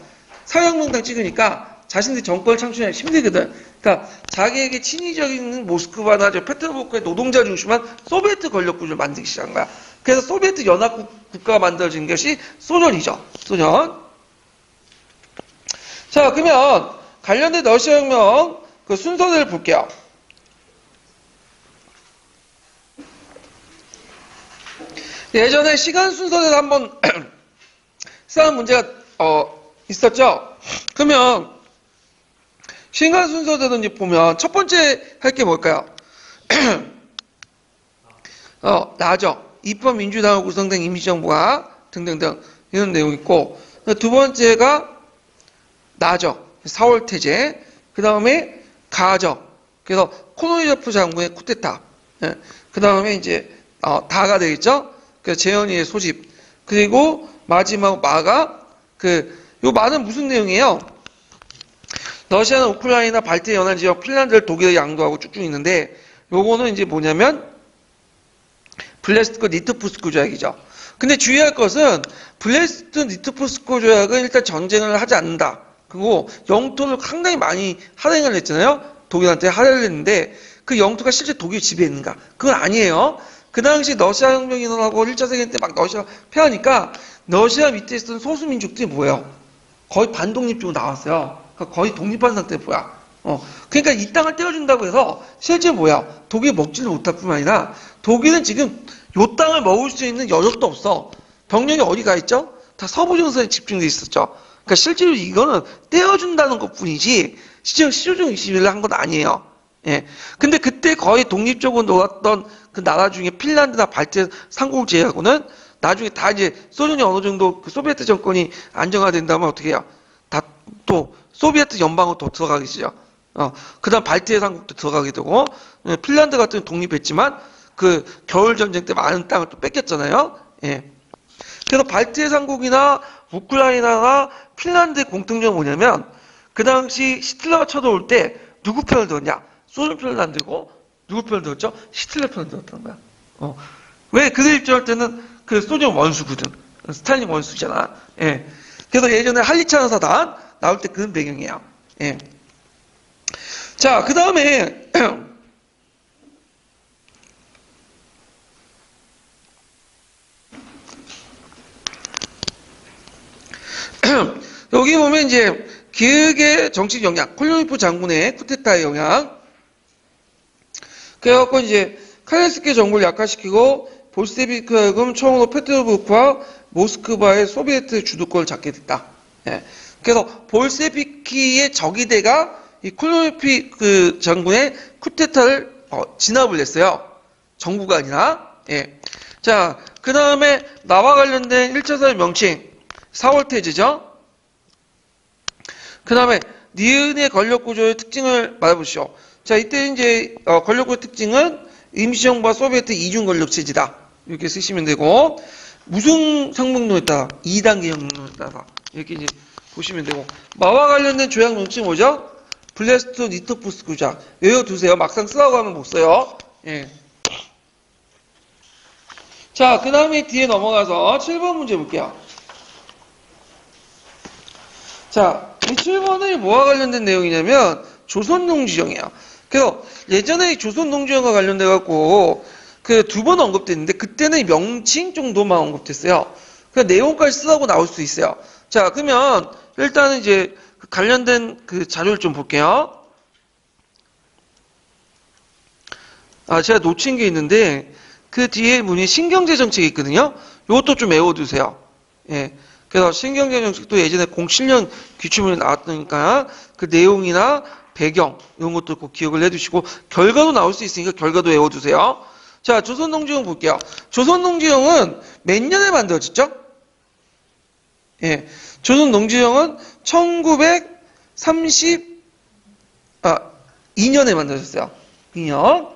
사회혁명당 찍으니까 자신들이 정권을 창출하기 힘들거든. 그러니까 자기에게 친위적인 모스크바나 페트로부르크의 노동자 중심한 소비에트 권력 구조를 만들기 시작한 거야. 그래서 소비에트 연합국 국가가 만들어진 것이 소련이죠. 소련. 자, 그러면 관련된 러시아 혁명 그 순서대로 볼게요. 예전에 시간 순서대로 한번 쌓은 문제가 있었죠. 그러면 시간 순서대로 이제 보면 첫 번째 할 게 뭘까요? 나죠. 입헌 민주당으로 구성된 임시정부가 등등등 이런 내용이 있고, 두 번째가 나죠. 4월 태제. 그 다음에 가죠. 그래서 코노리조프 장군의 쿠데타. 예. 그 다음에 이제 다가 되겠죠. 그래서 재현이의 소집. 그리고 마지막 마가 요 마는 무슨 내용이에요? 러시아는 우크라이나, 발트 연안 지역, 핀란드를 독일에 양도하고 쭉쭉 있는데, 요거는 이제 뭐냐면 블레스트 니트푸스크 조약이죠. 근데 주의할 것은 블레스트 니트푸스크 조약은 일단 전쟁을 하지 않는다. 그리고 영토를 상당히 많이 할애를 했잖아요. 독일한테 할애를 했는데 그 영토가 실제 독일 지배했는가? 그건 아니에요. 그 당시 러시아 혁명이 일어나고 1차 세계대전 때 막 러시아 패하니까 러시아 밑에 있었던 소수민족들이 뭐예요? 거의 반독립적으로 나왔어요. 그러니까 거의 독립한 상태 뭐야? 그러니까 이 땅을 떼어준다고 해서 실제 뭐야? 독일이 먹지를 못할 뿐만 아니라 독일은 지금 요 땅을 먹을 수 있는 여력도 없어. 병력이 어디 가 있죠? 다 서부전선에 집중돼 있었죠. 그러니까 실제로 이거는 떼어준다는 것 뿐이지 실제로 실효적 시위를 한 건 아니에요. 예. 근데 그때 거의 독립적으로 놀았던 그 나라 중에 핀란드나 발트 삼국 제하고는 나중에 다 이제 소련이 어느 정도 그 소비에트 정권이 안정화된다면 어떻게 해요? 다 또 소비에트 연방으로 더 들어가게 되죠. 그 다음 발트해 삼국도 들어가게 되고, 핀란드 같은 경우 독립했지만 그 겨울전쟁 때 많은 땅을 또 뺏겼잖아요. 예. 그래서 발트해 삼국이나 우크라이나나 핀란드의 공통점은 뭐냐면 그 당시 히틀러가 쳐들어올 때 누구 편을 들었냐? 소련 편을 안 들고 누구 편을 들었죠? 히틀러 편을 들었다는 거야. 왜 그들 입장할 때는 그 소련 원수거든. 스탈린 원수잖아. 예. 그래서 예전에 할리차너 사단 나올 때 그런 배경이에요. 예. 자, 그 다음에 여기 보면 이제 기획의 정치 영향, 콜로니프 장군의 쿠데타의 영향. 그래갖고 이제 카렌스키 정부를 약화시키고 볼세비크 하여금 처음으로 페트로부르크와 모스크바의 소비에트 주도권을 잡게 됐다. 예. 그래서 볼세비키의 적이대가 이 콜로니프 그 장군의 쿠데타를 진압을 했어요. 정부가 아니라. 예. 자, 그 다음에 나와 관련된 1차 사회 명칭 4월 태제죠. 그 다음에 니은의 권력구조의 특징을 말해보시오. 자, 이때 이제 권력구조 특징은 임시정부와 소비에트 이중 권력체제다. 이렇게 쓰시면 되고, 무슨 상명론에 따라 2단계 혁명론에 따라 이렇게 이제 보시면 되고, 마와 관련된 조약 명칭 뭐죠? 블레스트 니트푸스크 조약. 외워두세요. 막상 쓰라고 하면 못 써요. 예. 자, 그 다음에 뒤에 넘어가서 7번 문제 볼게요. 자, 이 7번은 뭐와 관련된 내용이냐면 조선농지정이에요. 그래서 예전에 조선농지정과 관련돼갖고 그 2번 언급됐는데 그때는 명칭 정도만 언급됐어요. 그 내용까지 쓰라고 나올 수 있어요. 자, 그러면 일단은 이제 관련된 그 자료를 좀 볼게요. 제가 놓친 게 있는데 그 뒤에 문이 신경제 정책이 있거든요. 이것도 좀 외워두세요. 예. 그래서 신경제 정책도 예전에 07년 기출문에 나왔으니까 그 내용이나 배경 이런 것도 꼭 기억을 해두시고 결과도 나올 수 있으니까 결과도 외워두세요. 자, 조선농지령 볼게요. 조선농지령은 몇 년에 만들어졌죠? 예, 조선농지령은 1932년에 만들어졌어요. 2년.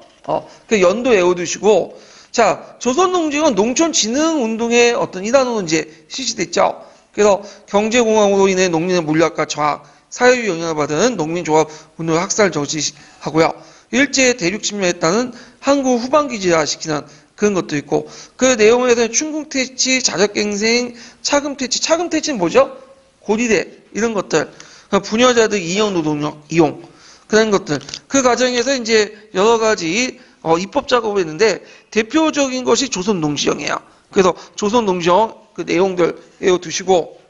그 연도 외워두시고, 자, 조선농지령은 농촌진흥운동의 어떤 일환으로 이제 실시됐죠. 그래서 경제공황으로 인해 농민의 물약과 저항, 사회주의 영향을 받은 농민조합 운동을 학살을 정치하고요. 일제 대륙 침략했다는 한국 후방기지화시키는 그런 것도 있고, 그 내용에서는 충궁퇴치, 자적갱생, 차금퇴치. 차금퇴치는 뭐죠? 고리대 이런 것들. 부녀자들 이용 노동력 이용. 그런 것들. 그 과정에서 이제 여러 가지 입법 작업을 했는데 대표적인 것이 조선농지령이에요. 그래서 조선농지령 그 내용들 외워두시고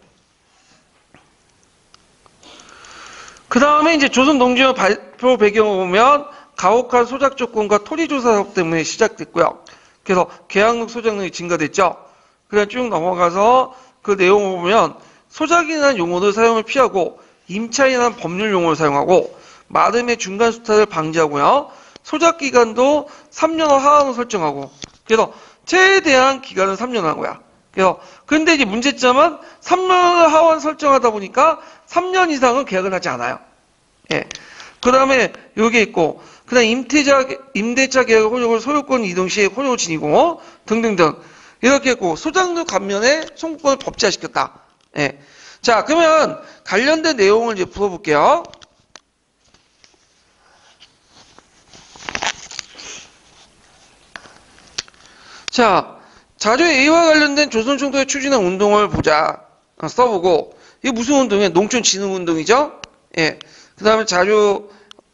그 다음에 이제 조선농지령 발표 배경을 보면 가혹한 소작 조건과 토리조사 사업 때문에 시작됐고요. 그래서 계약록 소작능이 증가됐죠. 그냥 쭉 넘어가서 그 내용을 보면 소작이라는 용어를 사용을 피하고 임차인이라는 법률 용어를 사용하고 마름의 중간 수탈을 방지하고요. 소작 기간도 3년 하한으로 설정하고 그래서 최대한 기간은 3년 한 거야. 그래서 근데 이제 문제점은 3년 하한 설정하다 보니까 3년 이상은 계약을 하지 않아요. 예. 그 다음에 여기 있고 그 다음에 임대차 계약 효력을 소유권 이동 시에 효력을 지니고 등등등 이렇게 했고 소작료 감면에 청구권을 법제화시켰다. 예. 자 그러면 관련된 내용을 이제 풀어볼게요. 자 자료 A와 관련된 조선 총독의 추진한 운동을 보자. 써보고 이게 무슨 운동이에요? 농촌진흥운동이죠. 예. 그 다음에 자료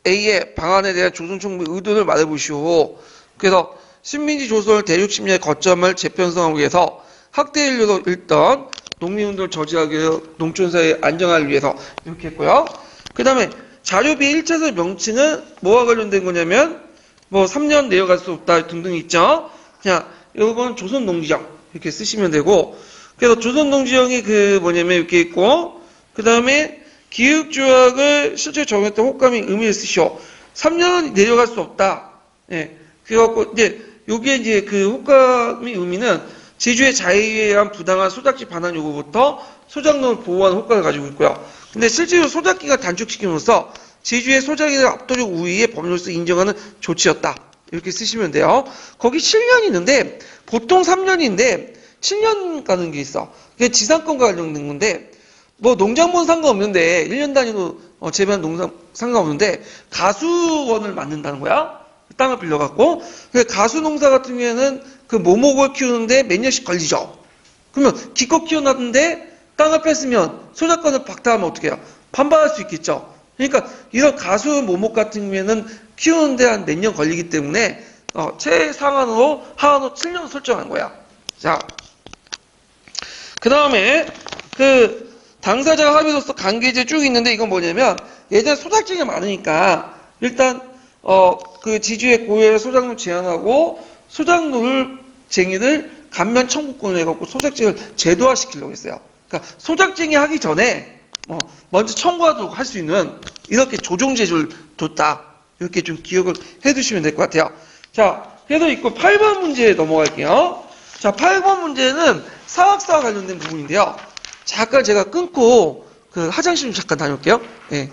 A의 방안에 대한 조선 총독의 의도를 말해보시오. 그래서 식민지 조선을 대륙 침략의 거점을 재편성하기 위해서 학대 인류로 일던 농민운동을 저지하기 위해서 농촌사회 안정화를 위해서 이렇게 했고요. 그 다음에 자료 B의 1차선 명칭은 뭐와 관련된 거냐면 뭐 3년 내려갈 수 없다 등등 있죠. 그냥 이건 조선농지령 이렇게 쓰시면 되고 그래서 조선농지령이 그 뭐냐면 이렇게 있고 그 다음에 기획조약을 실제 적용했던 호감의 의미를 쓰시오. 3년 내려갈 수 없다. 예. 그래갖고 이제 여기에 이제 그 호감의 의미는 제주의 자유에 의한 부당한 소작지 반환 요구부터 소작농을 보호하는 효과를 가지고 있고요. 근데 실제로 소작기가 단축시킴으로써 제주의 소작에 대한 압도적 우위의 법률로서 인정하는 조치였다. 이렇게 쓰시면 돼요. 거기 7년이 있는데 보통 3년인데 7년 가는 게 있어. 그게 지상권과 관련된 건데 뭐 농장본 상관없는데 1년 단위로 재배한 농장 상관없는데 가수원을 만든다는 거야. 땅을 빌려갖고 가수 농사 같은 경우에는 그 모목을 키우는데 몇 년씩 걸리죠. 그러면 기껏 키워놨는데 땅을 뺐으면 소작권을 박탈하면 어떻게 해요? 반발할 수 있겠죠. 그러니까 이런 가수 모목 같은 경우에는 키우는데 한 몇 년 걸리기 때문에 최상한으로 하한으로 7년 설정한 거야. 자, 그 다음에 그 당사자가 합의로서 관계제 쭉 있는데 이건 뭐냐면 예전에 소작쟁이가 많으니까 일단 그 지주의 고유의 소작농 제한하고 소작농을 쟁이를 감면 청구권을 해갖고 소작쟁이를 제도화시키려고 했어요. 그러니까 소작쟁이 하기 전에 먼저 청구하도록 할 수 있는 이렇게 조정 제도를 뒀다. 이렇게 좀 기억을 해두시면 될 것 같아요. 자, 그래서 있고 8번 문제에 넘어갈게요. 자, 8번 문제는 사학사와 관련된 부분인데요. 잠깐 제가 끊고 그 화장실 좀 잠깐 다녀올게요. 네.